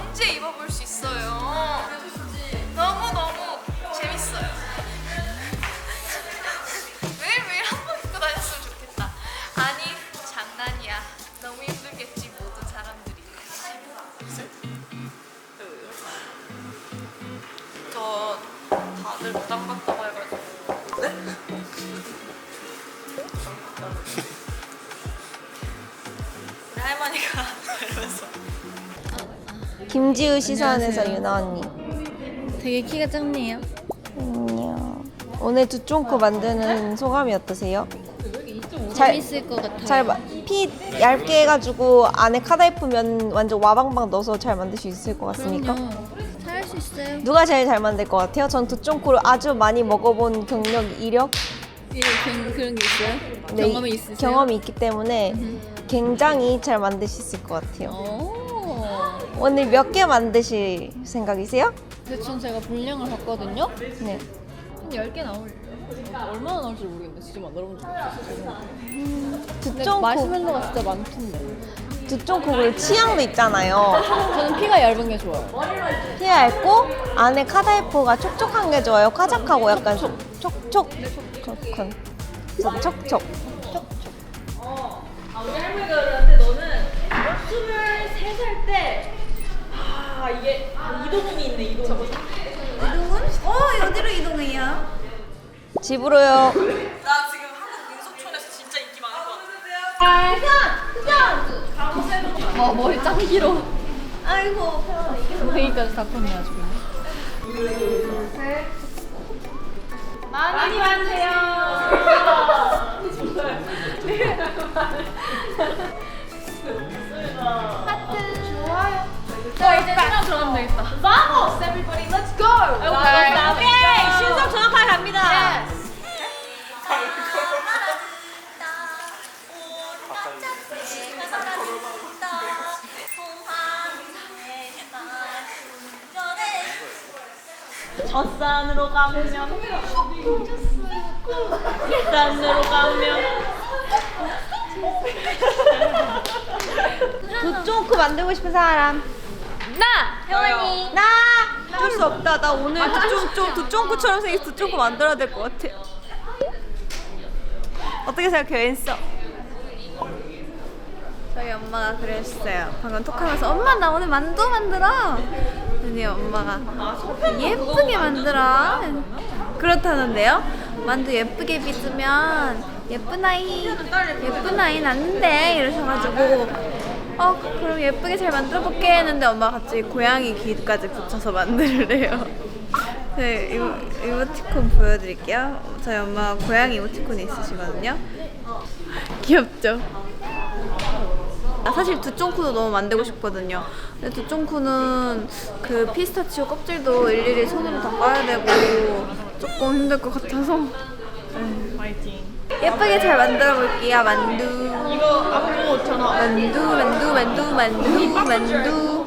언제 입어볼 수 있어요. 너무너무 재밌어요. 매일매일 한 번 입고 다녔으면 좋겠다. 아니 장난이야. 너무 힘들겠지 모든 사람들이. 저 다들 부담 갖다고 해가지고. 네? 우리 할머니가 이러면서. 김지우 시선에서 유나 언니. 되게 키가 작네요. 안녕. 오늘 두쫑코 만드는 소감이 어떠세요? 재밌을 것 같아요. 핏 얇게 해가지고 안에 카다이프 면 완전 와방방 넣어서 잘 만들 수 있을 것 같습니까? 그럼요. 잘할 수 있어요. 누가 제일 잘 만들 것 같아요? 전 두쫑코를 아주 많이 먹어본 경력, 이력, 그런 게 있어요? 네, 경험이 있으세요? 경험이 있기 때문에 굉장히 잘 만들 수 있을 것 같아요. 오. 오늘 몇 개 만드실 생각이세요? 대충 제가 분량을 봤거든요. 네. 한 10개 나올 얼마나 나올지 모르겠는데 진짜 만들어본 적 없어요. 근데 두쫑코, 마시멜로가 진짜 많던데. 두쫑코를 취향도 있잖아요. 저는 피가 얇은 게 좋아요. 피 얇고 안에 카다이프가 촉촉한 게 좋아요. 카작하고 약간 촉촉. 저도 촉촉. 우리 할머니가 그러는데 너는 23살 때 이게 이동훈이 있네. 이동훈? 어디로 이동해요? 집으로요. 나 지금 한국 민속촌에서 진짜 인기 많은 거 같아. 와 머리 짱 길어. 아이고 여기까지 다 컸네요 지금. 많이 만세요. 자 이제 신랑 들어가면 되겠다. Vamos, everybody, let's go. 오케이. 신속 정확하게 갑니다. 어산으로 가면 산으로 가면 두쫑코 만들고 싶은 사람. 나 혜원이 나! 어쩔 수 없다. 나 오늘 두쫑코처럼 생긴 두쫑코 만들어야 될 것 같아. 어떻게 생각해요, 엔서? 저희 엄마가 그랬어요. 방금 톡하면서 엄마 나 오늘 만두 만들어. 근데 엄마가 예쁘게 만들어. 그렇다는데요. 만두 예쁘게 빚으면 예쁜 아이 낳는데 이러셔가지고 그럼 예쁘게 잘 만들어 볼게 했는데 엄마가 갑자기 고양이 귀까지 붙여서 만들래요. 네, 이모티콘 보여드릴게요. 저희 엄마가 고양이 이모티콘이 있으시거든요. 귀엽죠? 사실 두쫑코도 너무 만들고 싶거든요. 근데 두쫑코는 그 피스타치오 껍질도 일일이 손으로 다 까야 되고 조금 힘들 것 같아서 파이팅. 예쁘게 잘 만들어 볼게요. 만두. 이거 앞으로 5,000원. 만두.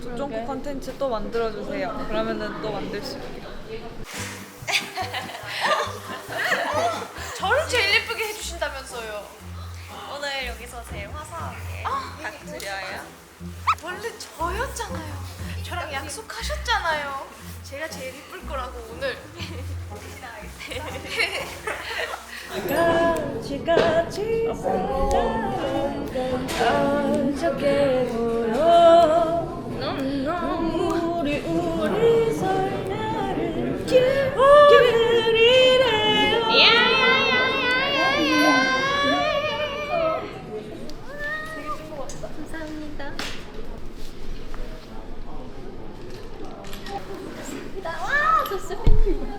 두쫑코 컨텐츠 또 만들어주세요. 그러면은 또 만들 수 있게. 저를 제일 예쁘게 해주신다면서요. 오늘 여기서 제일 화사하게 부탁드려요. 원래 저였잖아요. 저랑 약속하셨잖아요. 제가 제일 예쁠 거라고 오늘. 같이 어저께 보여 우리 설날을 그리래요. 감사합니다. 와 좋습니다.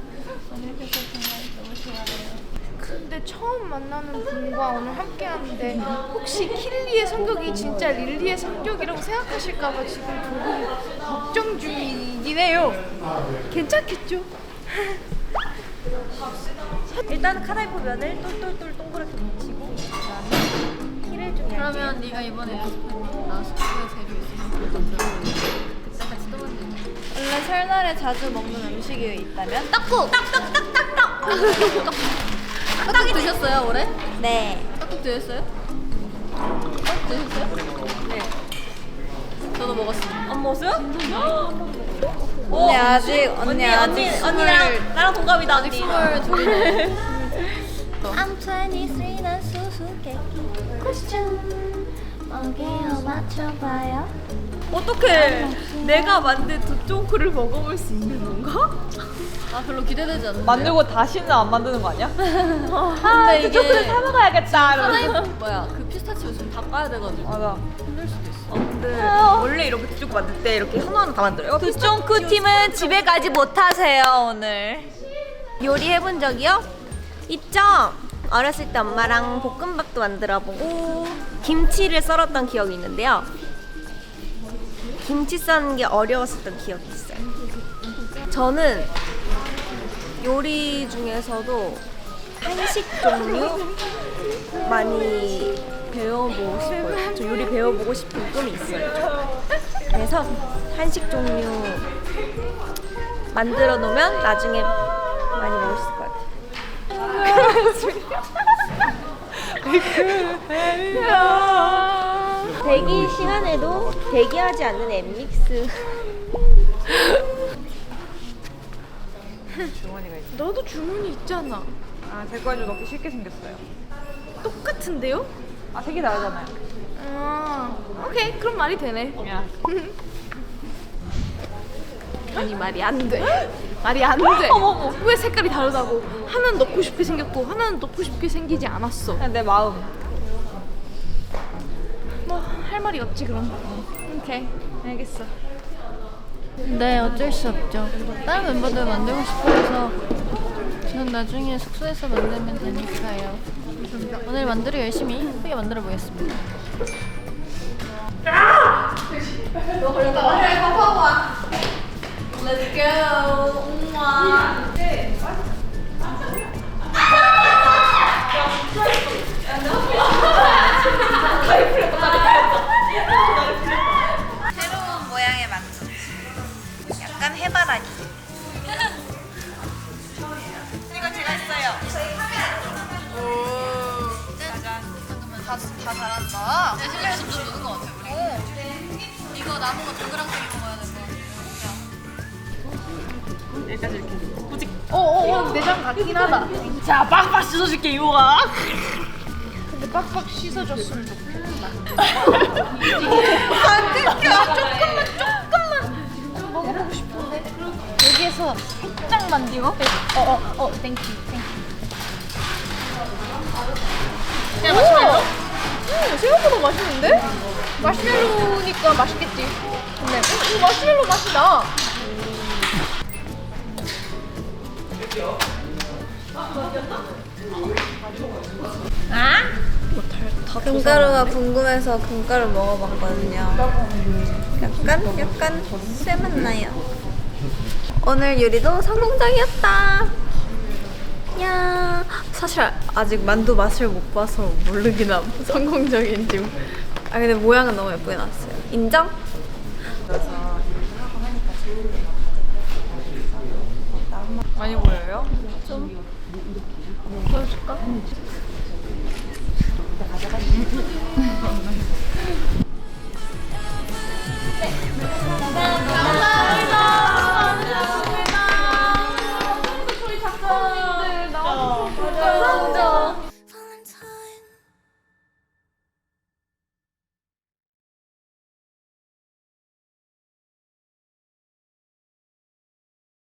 근데 처음 만나는 분과 오늘 함께 하는데 혹시 킬리의 성격이 진짜 릴리의 성격이라고 생각하실까봐 지금 조금 걱정 중이긴 해요. 괜찮겠죠? 일단 카다이프 면을 똘똘똘 동그랗게 묻히고 그다음에 키를 좀 그러면 네가 이번에 연습한 나 숙소에 재료 있으면 그때 같이 또 만들자. 원래 설날에 자주 먹는 음식이 있다면 떡국! 떡국 드셨어요 올해? 네. 떡국 드셨어요? 드셨어요? 네. 저도 먹었어요. 안 먹었어요? 언니 아직 언니 아직 나랑 동갑이다 언니. I'm 23, 난 수수께끼 퀘스천 어게요 맞춰봐요. 어떻게 내가 만든 두쫑크를 먹어볼 수 있는 건가? 아 별로 기대되지 않는데. 만들고 다시는 안 만드는 거 아니야? 근데 이게 두쫑크를 사 먹어야겠다. 이러면서. 뭐야 그 피스타치오 지금 다 까야 돼가지고 맞아. 힘들 수도 있어. 근데 원래 이렇게 두쫑크 만들 때 이렇게 하나하나 다 만들어요? 두쫑크 팀은 집에 가지 못하세요 오늘. 요리해본 적이요? 있죠? 어렸을 때 엄마랑 볶음밥도 만들어보고 김치를 썰었던 기억이 있는데요. 김치 써는 게 어려웠었던 기억이 있어요. 저는 요리 중에서도 한식 종류 많이 배워보고 싶어요. 저 요리 배워보고 싶은 꿈이 있어요. 그래서 한식 종류 만들어 놓으면 나중에 많이 먹을 수 있을 것 같아요. 대기 시간에도 대기하지 않는 엠믹스. 주머니가 있어. 너도 주문이 있잖아. 아, 제 거에 좀 넣기 쉽게 생겼어요. 똑같은데요? 아, 색이 다르잖아요. 아, 오케이. 그럼 말이 되네. 야. 아니 말이 안 돼. 말이 안 돼. 왜 색깔이 다르다고? 하나는 넣고 싶게 생겼고 하나는 넣고 싶게 생기지 않았어. 그냥 내 마음. 뭐 할 말이 없지 그럼. 오케이. 알겠어. 네 어쩔 수 없죠. 다른 멤버들 만들고 싶어 해서 전 나중에 숙소에서 만들면 되니까요. 오늘 만들어 열심히 예쁘게 만들어 보겠습니다. Let's go. 우와. 새로운 모양의 만두. 약간 해바라기. 이거 제가 했어요. 다 잘한다. 제 실력 점점 느는 것 같아 우리. 이거 나무가 동그랑땡이 먹어야 될 것 같아. 여기까지 이렇게. 내장 같긴 하다. 자, 빡빡 씻어줄게, 이거가. 근데 빡빡 씻어줬으면 좋겠다. 조금만 먹어보고 싶은데. 여기에서 살짝만 띄워. 땡큐. 야, 마시멜로? 생각보다 맛있는데? 마시멜로니까 맛있겠지. 근데 이거 마시멜로 맛이 나. 금가루가 궁금해서 금가루 먹어봤거든요. 약간 쇠맛 나요. 오늘 요리도 성공적이었다. 야, 사실 아직 만두 맛을 못 봐서 모르긴 함. 성공적인지. 아 근데 모양은 너무 예쁘게 나왔어요. 인정? 많이 보여요?